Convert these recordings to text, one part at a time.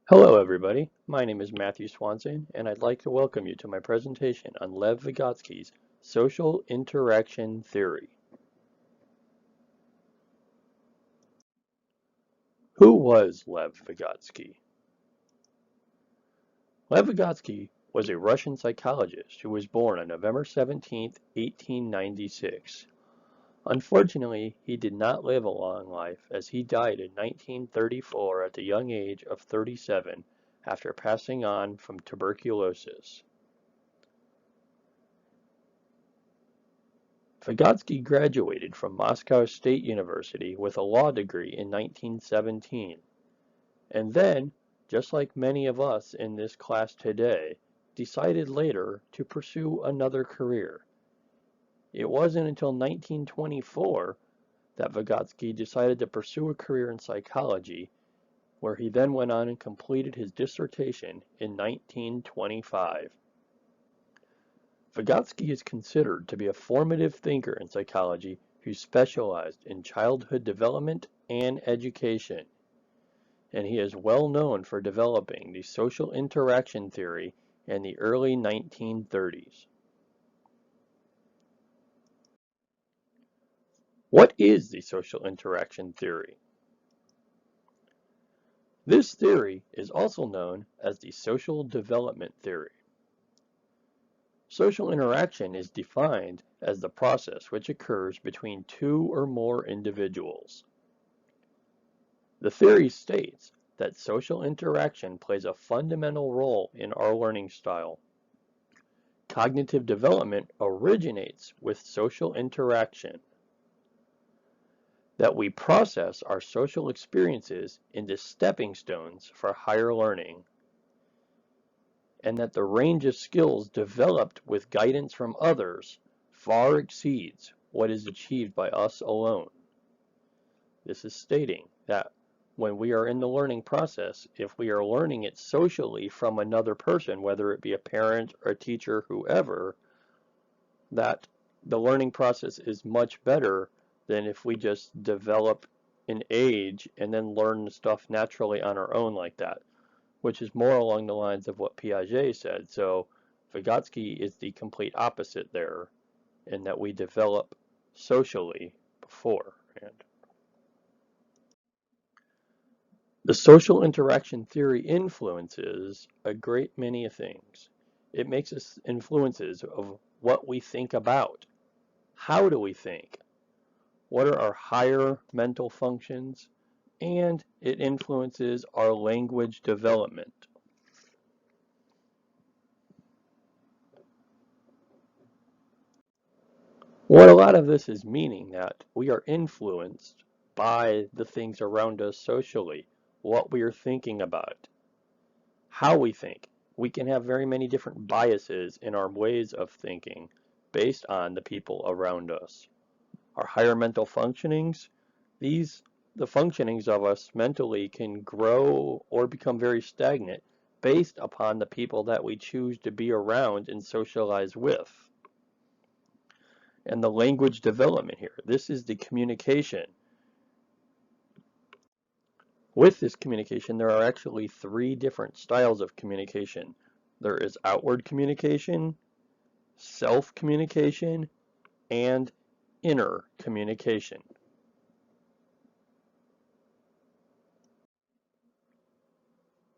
Hello everybody, my name is Matthew Swanson and I'd like to welcome you to my presentation on Lev Vygotsky's social interaction theory. Who was Lev Vygotsky? Lev Vygotsky was a Russian psychologist who was born on November 17, 1896. Unfortunately, he did not live a long life as he died in 1934 at the young age of 37 after passing on from tuberculosis. Vygotsky graduated from Moscow State University with a law degree in 1917, and then, just like many of us in this class today, decided later to pursue another career. It wasn't until 1924 that Vygotsky decided to pursue a career in psychology, where he then went on and completed his dissertation in 1925. Vygotsky is considered to be a formative thinker in psychology who specialized in childhood development and education, and he is well known for developing the social interaction theory in the early 1930s. What is the social interaction theory? This theory is also known as the social development theory. Social interaction is defined as the process which occurs between two or more individuals. The theory states that social interaction plays a fundamental role in our learning style. Cognitive development originates with social interaction. That we process our social experiences into stepping stones for higher learning. And that the range of skills developed with guidance from others far exceeds what is achieved by us alone. This is stating that when we are in the learning process, if we are learning it socially from another person, whether it be a parent or a teacher, whoever, that the learning process is much better than if we just develop an age and then learn the stuff naturally on our own like that, which is more along the lines of what Piaget said. So Vygotsky is the complete opposite there, in that we develop socially beforehand. The social interaction theory influences a great many things. It makes us influences of what we think about. How do we think? What are our higher mental functions? And it influences our language development. What a lot of this is meaning that we are influenced by the things around us socially, what we are thinking about, how we think. We can have very many different biases in our ways of thinking based on the people around us. Our higher mental functionings, the functionings of us mentally can grow or become very stagnant based upon the people that we choose to be around and socialize with. And the language development here, this is the communication. With this communication, there are actually three different styles of communication. There is outward communication, self-communication, and inner communication.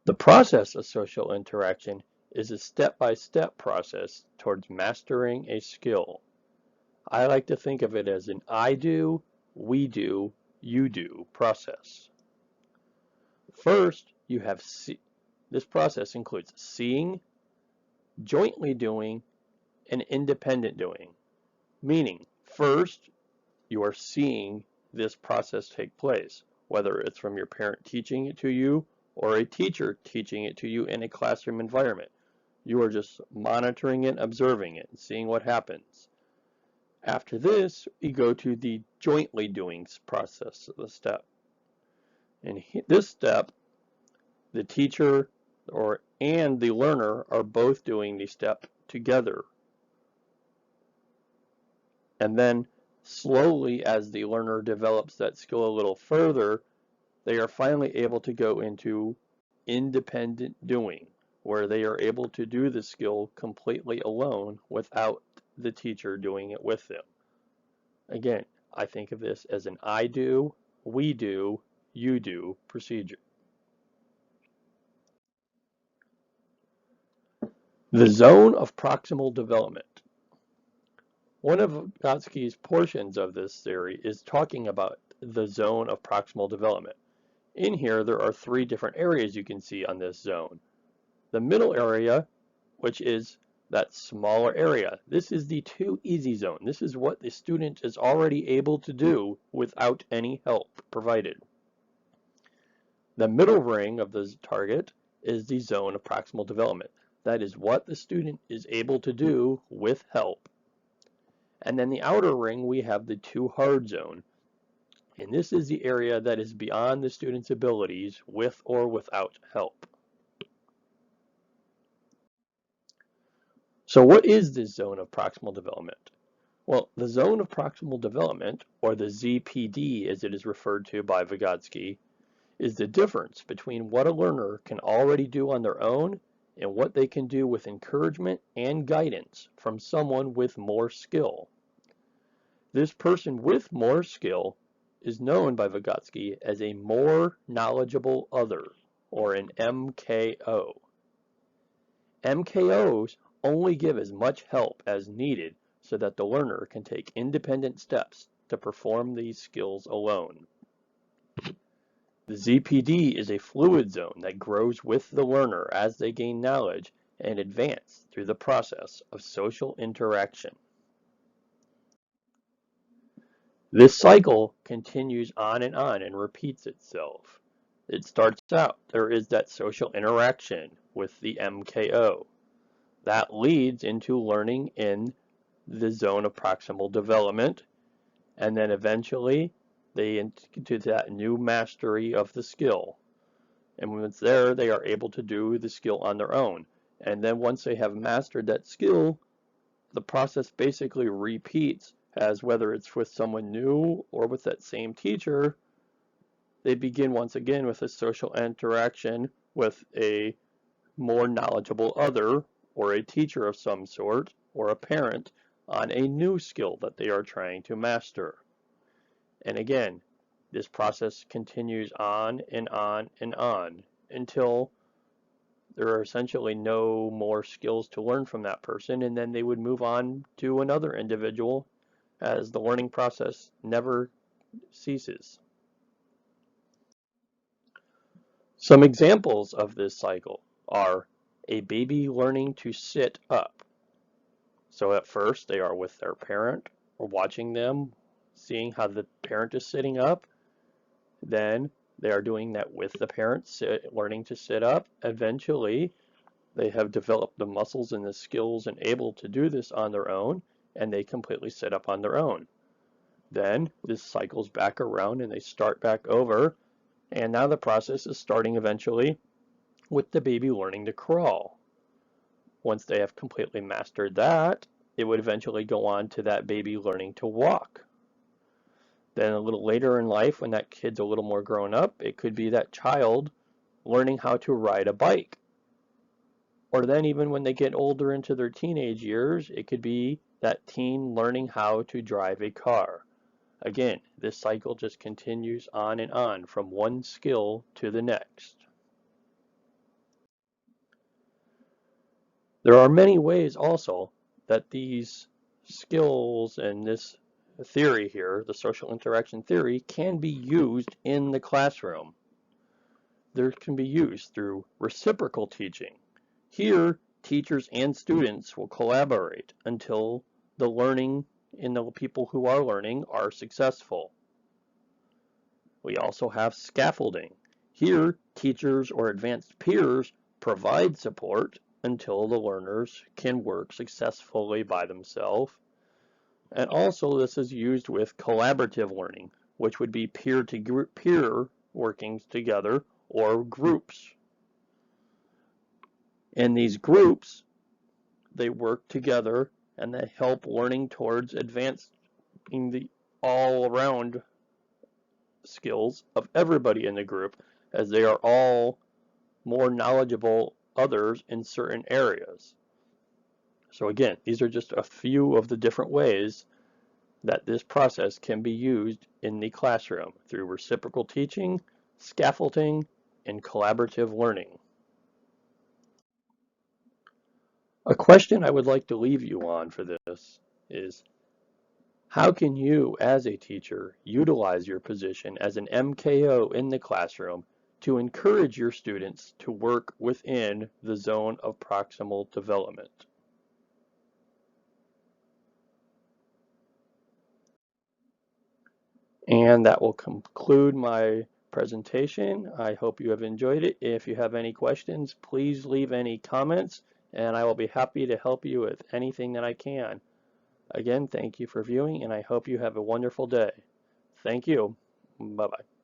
The process of social interaction is a step-by-step process towards mastering a skill. I like to think of it as an I do, we do, you do process. First, you have this process includes seeing, jointly doing, and independent doing. Meaning, first, you are seeing this process take place, whether it's from your parent teaching it to you or a teacher teaching it to you in a classroom environment. You are just monitoring it, observing it, and seeing what happens. After this, we go to the jointly doing process, the step. In this step, the teacher and the learner are both doing the step together. And then slowly, as the learner develops that skill a little further, they are finally able to go into independent doing, where they are able to do the skill completely alone without the teacher doing it with them. Again, I think of this as an I do, we do, you do procedure. The zone of proximal development. One of Vygotsky's portions of this theory is talking about the zone of proximal development. In here, there are three different areas you can see on this zone. The middle area, which is that smaller area, this is the too easy zone. This is what the student is already able to do without any help provided. The middle ring of the target is the zone of proximal development. That is what the student is able to do with help. And then the outer ring, we have the too hard zone. And this is the area that is beyond the student's abilities with or without help. So what is this zone of proximal development? Well, the zone of proximal development, or the ZPD as it is referred to by Vygotsky, is the difference between what a learner can already do on their own and what they can do with encouragement and guidance from someone with more skill. This person with more skill is known by Vygotsky as a more knowledgeable other, or an MKO. MKOs only give as much help as needed so that the learner can take independent steps to perform these skills alone. The ZPD is a fluid zone that grows with the learner as they gain knowledge and advance through the process of social interaction. This cycle continues on and repeats itself. It starts out, there is that social interaction with the MKO. That leads into learning in the zone of proximal development, and then eventually they into that new mastery of the skill. And when it's there, they are able to do the skill on their own. And then once they have mastered that skill, the process basically repeats, as whether it's with someone new or with that same teacher, they begin once again with a social interaction with a more knowledgeable other, or a teacher of some sort, or a parent, on a new skill that they are trying to master. And again, this process continues on and on and on until there are essentially no more skills to learn from that person, and then they would move on to another individual as the learning process never ceases. Some examples of this cycle are a baby learning to sit up. So at first they are with their parent or watching them, seeing how the parent is sitting up. Then they are doing that with the parent, learning to sit up. Eventually they have developed the muscles and the skills and able to do this on their own, and they completely sit up on their own. Then this cycles back around and they start back over, and now the process is starting eventually with the baby learning to crawl. Once they have completely mastered that, it would eventually go on to that baby learning to walk. Then a little later in life, when that kid's a little more grown up, it could be that child learning how to ride a bike. Or then even when they get older into their teenage years, it could be that teen learning how to drive a car. Again, this cycle just continues on and on from one skill to the next. There are many ways also that these skills and this theory here, the social interaction theory, can be used in the classroom. There can be used through reciprocal teaching. Here, teachers and students will collaborate until the learning and the people who are learning are successful. We also have scaffolding. Here, teachers or advanced peers provide support until the learners can work successfully by themselves. And also this is used with collaborative learning, which would be peer-to-peer working together, or groups. In these groups, they work together and they help learning towards advancing the all-around skills of everybody in the group, as they are all more knowledgeable others in certain areas. So again, these are just a few of the different ways that this process can be used in the classroom through reciprocal teaching, scaffolding, and collaborative learning. A question I would like to leave you on for this is, how can you as a teacher utilize your position as an MKO in the classroom to encourage your students to work within the zone of proximal development? And that will conclude my presentation. I hope you have enjoyed it. If you have any questions, please leave any comments, and I will be happy to help you with anything that I can. Again, thank you for viewing, and I hope you have a wonderful day. Thank you. Bye-bye.